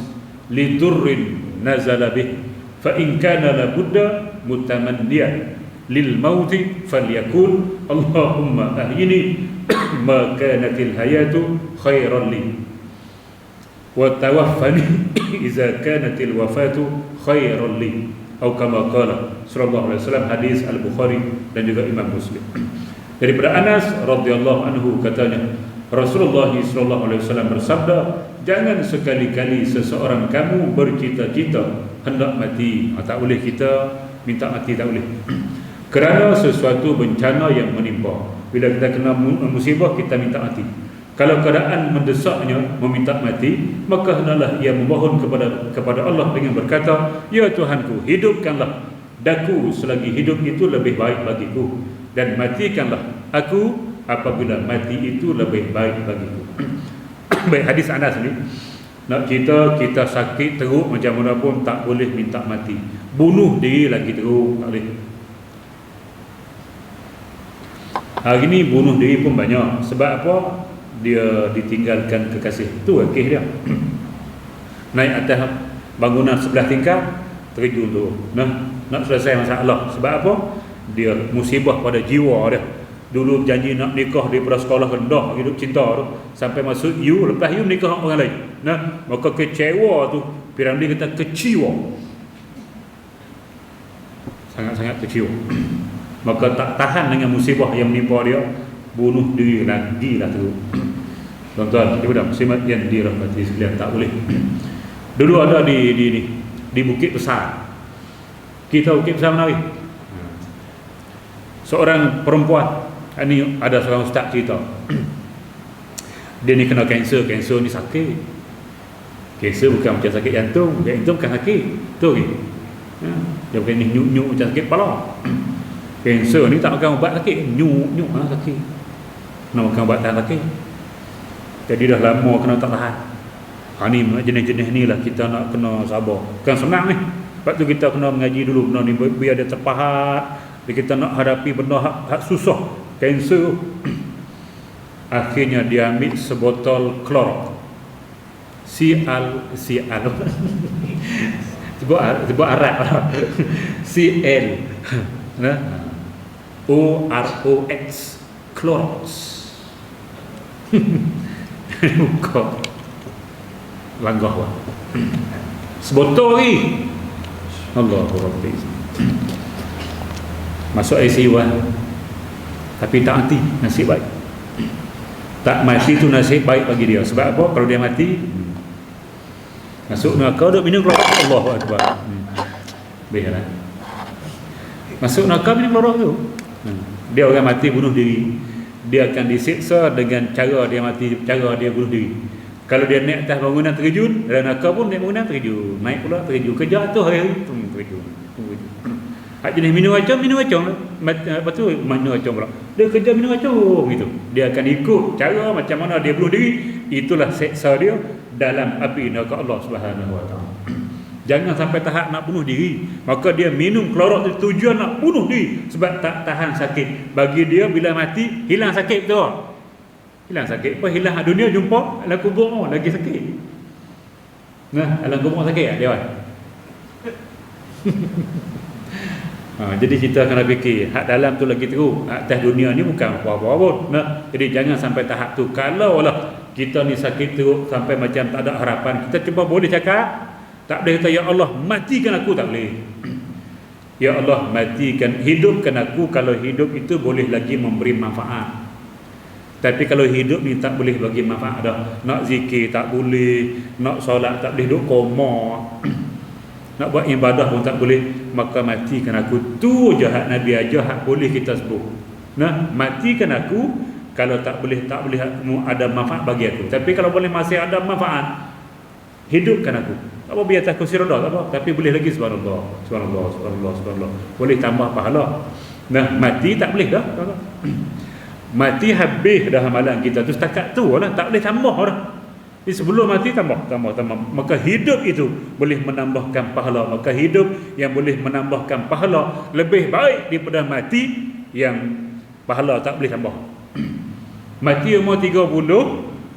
lidurrin nazala bih fa in kana la budda mutamanniyan lil mauti falyakun Allahumma ahyini ma kanatil hayatu khairan li wa tawaffani idza kanatil wafatu khairan li, atau kama qala sallallahu alaihi wasallam. Hadis Al-Bukhari dan juga Imam Muslim. Daripada Anas radhiyallahu anhu katanya, Rasulullah sallallahu alaihi wasallam bersabda, jangan sekali-kali seseorang kamu bercita-cita hendak mati. Tak boleh kita minta mati, tak boleh. Kerana sesuatu bencana yang menimpa. Bila kita kena musibah, kita minta mati. Kalau keadaan mendesaknya meminta mati, maka hendaklah ia memohon kepada Allah dengan berkata, ya Tuhanku, hidupkanlah daku selagi hidup itu lebih baik bagiku, dan matikanlah aku apabila mati itu lebih baik bagiku. Baik, hadis Anas ni nak kita sakit teruk macam mana pun tak boleh minta mati. Bunuh diri lagi teruk tak boleh. Hari ni bunuh diri pun banyak. Sebab apa? Dia ditinggalkan kekasih. Tu kes dia. Naik atas bangunan 11 tingkat, terjun tu. Nak selesai masalah. Sebab apa? Dia musibah pada jiwa dia. Dulu janji nak nikah daripada sekolah rendah, hidup cinta tu, sampai masuk you, lepas you nikah orang lain. Maka kecewa tu, Piramli kata kecewa. Sangat-sangat kecewa. Maka tak tahan dengan musibah yang menimpa dia, bunuh diri lagi lah tu. Tuan-tuan, ibu-ibu muslimat yang dirahmati sekalian, tak boleh. Dulu ada di Bukit Besar. Kita Bukit Besar Menawi. Seorang perempuan, ini ada seorang ustaz cerita. Dia ni kena kanser ni sakit. Kanser bukan macam sakit jantung bukan sakit. Tu ni. Dia bukan ni nyuk-nyuk macam sakit kepala. Kanser ni tak makan ubat sakit, nyuk sakit. Nak makan ubat tahan sakit. Jadi dah lama kena tak tahan. Ni jenis-jenis ni lah kita nak kena sabar. Bukan senang ni. Sebab tu kita kena mengaji dulu benda ni biar dia terpahat. Kita nak hadapi benda hak susah. Kanser. Akhirnya dia ambil sebotol klorok. Sial sebut Arab. CL OROX Clorox. Buka langgah wah. Sebotol ni. Allahu Rabbi. Masuk ICU lah. Tapi tak mati, nasib baik. Tak mati tu nasib baik bagi dia. Sebab apa? Kalau dia mati, masuk neraka duk minum rokok. Allahu Akbar. Biarlah. Masuk neraka ni pelorok tu. Dia orang mati bunuh diri. Dia akan disiksa dengan cara dia mati, cara dia bunuh diri. Kalau dia naik atas bangunan terjun, dalam neraka pun naik bangunan terjun, naik pula terjun, kerja tu hari terjun. Hak jenis minum racun apa tu minum racun pula. Dia kerja minum racun gitu. Dia akan ikut cara macam mana dia bunuh diri, itulah seksa dia dalam api neraka Allah Subhanahu Wa Taala. Jangan sampai tahap nak bunuh diri, maka dia minum klorok tu tujuan nak bunuh diri sebab tak tahan sakit. Bagi dia bila mati hilang sakit tu. Hilang sakit apa? Hilang dunia jumpa alam kubur lagi sakit. Nah, alam kubur sakit tak dia? Jadi kita kena fikir hak dalam tu lagi teruk, atas dunia ni bukan apa-apa pun. Nah, jadi jangan sampai tahap tu. Kalau lah kita ni sakit teruk sampai macam tak ada harapan, kita cuba boleh cakap, tak boleh kata ya Allah matikan aku, tak boleh. Ya Allah matikan, hidupkan aku. Kalau hidup itu boleh lagi memberi manfaat. Tapi kalau hidup ni tak boleh bagi manfaat dah. Nak zikir tak boleh, nak solat tak boleh, duduk koma. Nak buat ibadah pun tak boleh, maka matikan aku. Tu je hak Nabi ajar, hak boleh kita sebut. Nah, matikan aku. Kalau tak boleh ada manfaat bagi aku. Tapi kalau boleh masih ada manfaat, hidupkan aku. Tak apa biar tak kursi roda, tak apa. Tapi boleh lagi subhanallah, subhanallah, subhanallah, subhanallah. Boleh tambah pahala. Nah, mati tak boleh dah. Mati habis dah amalan kita tu, setakat tu lah, tak boleh tambah dah. Jadi sebelum mati tambah. Maka hidup itu boleh menambahkan pahala. Maka hidup yang boleh menambahkan pahala lebih baik daripada mati yang pahala tak boleh tambah. Mati umur 30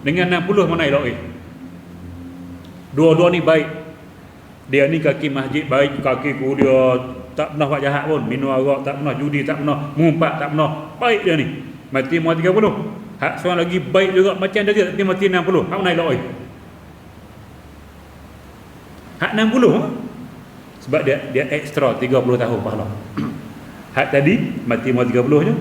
dengan 60 mana elok Dua-dua ni baik. Dia ni kaki masjid baik, kaki dia tak pernah buat jahat pun, minum arak tak pernah, judi tak pernah, mengumpat tak pernah. Baik dia ni. Mati umur 30. Hak seorang lagi baik juga macam dia tapi mati 60. Hak mana elok Hak 60 sebab dia ekstra 30 tahun pahala. Hak tadi mati umur 30 je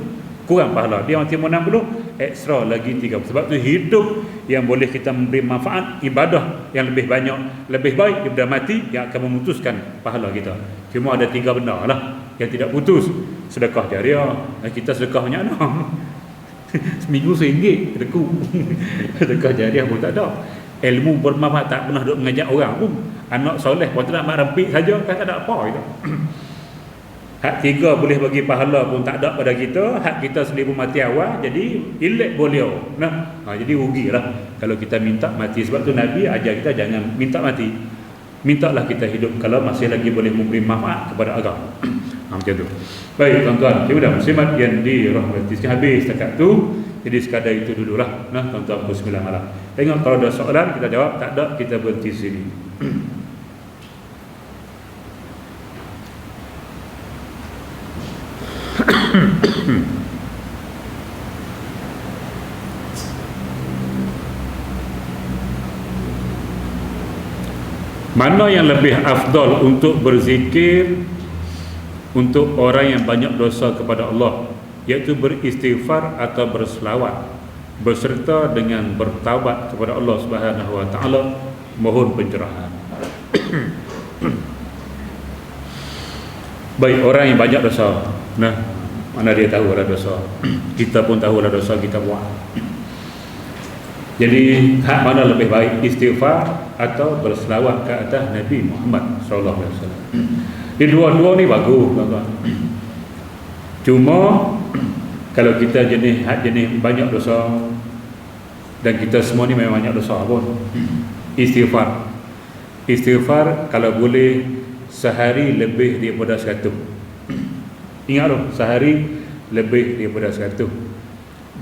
kurang pahala. Dia mati umur 60 ekstra lagi 30. Sebab tu hidup yang boleh kita memberi manfaat, ibadah yang lebih banyak, lebih baik daripada mati yang akan memutuskan pahala kita. Cuma ada 3 benda lah yang tidak putus. Sedekah jariah. Kita sedekah banyak dah. Seminggu RM1 deku. Sedekah jariah pun tak ada. Ilmu bermanfaat tak pernah duk mengajak orang pun. Anak soleh pun tak nak rempik saja, kan tak ada apa itu. Hak 3 boleh bagi pahala pun tak ada pada kita. Hak kita sendiri pun mati awal, jadi elek boleh. Nah, jadi rugilah kalau kita minta mati. Sebab tu Nabi ajar kita jangan minta mati. Mintalah kita hidup kalau masih lagi boleh memberi manfaat kepada agama. Macam tu. Baik tuan-tuan, kita dah muslimat yang dirahmati. Habis setakat tu. Jadi sekadar itu dululah. Nah, tuan-tuan pukul 9 malam. Tengok kalau ada soalan kita jawab, tak ada kita berhenti sini. Mana yang lebih afdal untuk berzikir untuk orang yang banyak dosa kepada Allah, iaitu beristighfar atau berselawat berserta dengan bertaubat kepada Allah Subhanahu Wa Taala, mohon pencerahan. Baik, orang yang banyak dosa. Nah, mana dia tahu ada dosa? Kita pun tahu ada dosa kita buat. Jadi hak mana lebih baik, istighfar atau berselawat ke atas Nabi Muhammad sallallahu alaihi wasallam? Di dua-dua ni bagus, tuan-tuan. Cuma kalau kita jenis banyak dosa, dan kita semua ni memang banyak dosa pun, istighfar kalau boleh sehari lebih daripada 100. Ingat tu, sehari lebih daripada 100.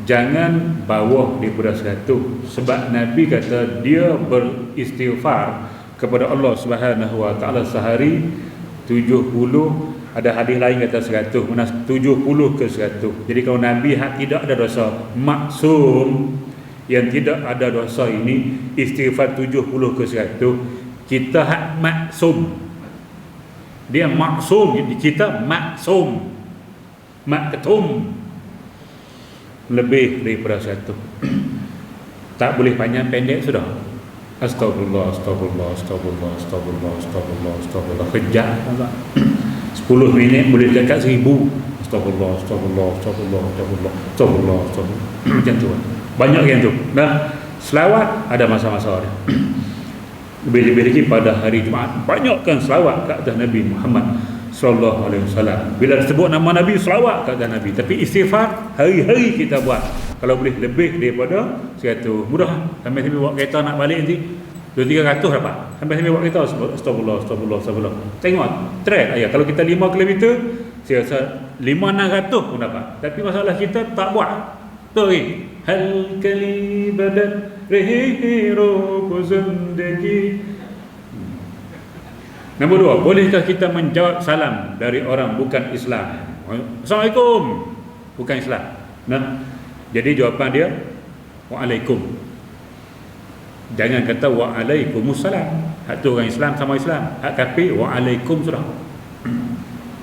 Jangan bawah daripada 100. Sebab Nabi kata dia beristighfar kepada Allah Subhanahu Wa Taala sehari 70. Ada hadis lain kata 100, mana 70 ke 100. Jadi kalau Nabi tidak ada dosa, maksum yang tidak ada dosa ini istighfar 70 ke 100, kita hak maksum. Dia maksum, kita maksum, maktum, lebih daripada 100. Tak boleh panjang pendek sudah. Astagfirullah, astagfirullah, astagfirullah, astagfirullah, astagfirullah, astagfirullah. Kejap, 10 minit boleh dekat 1000. Astagfirullah, astagfirullah, astagfirullah, astagfirullah, astagfirullah, astagfirullah. Macam tu. Banyak yang tu. Nah, selawat ada masa-masa dia. Lebih-lebih lagi pada hari Jumaat, banyakkan selawat ke atas Nabi Muhammad sallallahu alaihi wasallam. Bila disebut nama Nabi, selawat ke atas Nabi. Tapi istighfar hari-hari kita buat. Kalau boleh lebih daripada 100. Mudah. Sampai bawa kereta nak balik nanti 200-300 dapat. Sampai bawa kereta astagfirullah, astagfirullah, astagfirullah. Tengok trend ayah. Kalau kita 5 km, saya rasa 500-600 pun dapat. Tapi masalah kita tak buat. Tu lagi. Hal kali badan rehiru zindagi. Nombor 2, bolehkah kita menjawab salam dari orang bukan Islam? Assalamualaikum, bukan Islam. Nah, jadi jawapan dia waalaikum. Jangan kata waalaikumsalam. Hak tu orang Islam sama Islam. Hak kafir waalaikum sudah.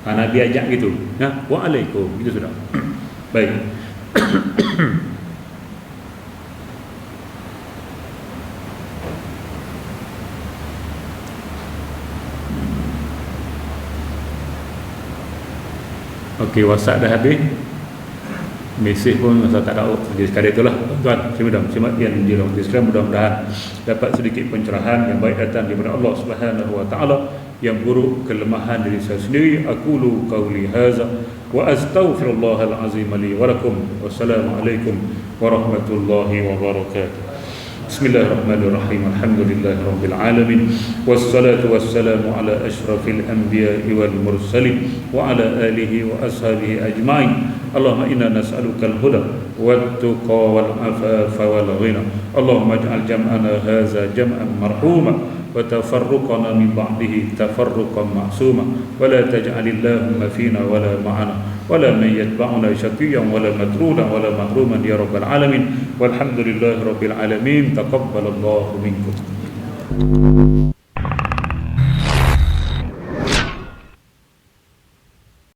Nabi ajak gitu. Nah, waalaikum itu sudah. Baik. Okey, WhatsApp dah habis. Mesej pun masa tak tahu. Jadi sekali itulah tuan, simak yang di dalam Islam, mudah-mudahan dapat sedikit pencerahan yang baik datang daripada Allah Subhanahu wa taala, yang buruk kelemahan diri saya sendiri. Aqulu qauli hadza wa astaghfirullahal azim li wa lakum. Wassalamualaikum warahmatullahi wabarakatuh. Bismillahirrahmanirrahim. Alhamdulillahirabbil alamin. Wassalatu wassalamu ala asyrafil anbiya'i wal mursalin wa ala alihi wa ashabihi ajma'in. Allahumma inna nas'aluka al-huda wat-tuqa wal-afafa wal-ghina. Allahumma ij'al jam'ana hadza jam'an marhuma wa tafarruqana min ba'dihi tafarruqan ma'suma wa la taj'alillahumma fina wa la ma'ana ولا من يتبعنا شقيا ولا مطرودا ولا محروما يا رب العالمين والحمد لله رب العالمين تقبل الله منكم.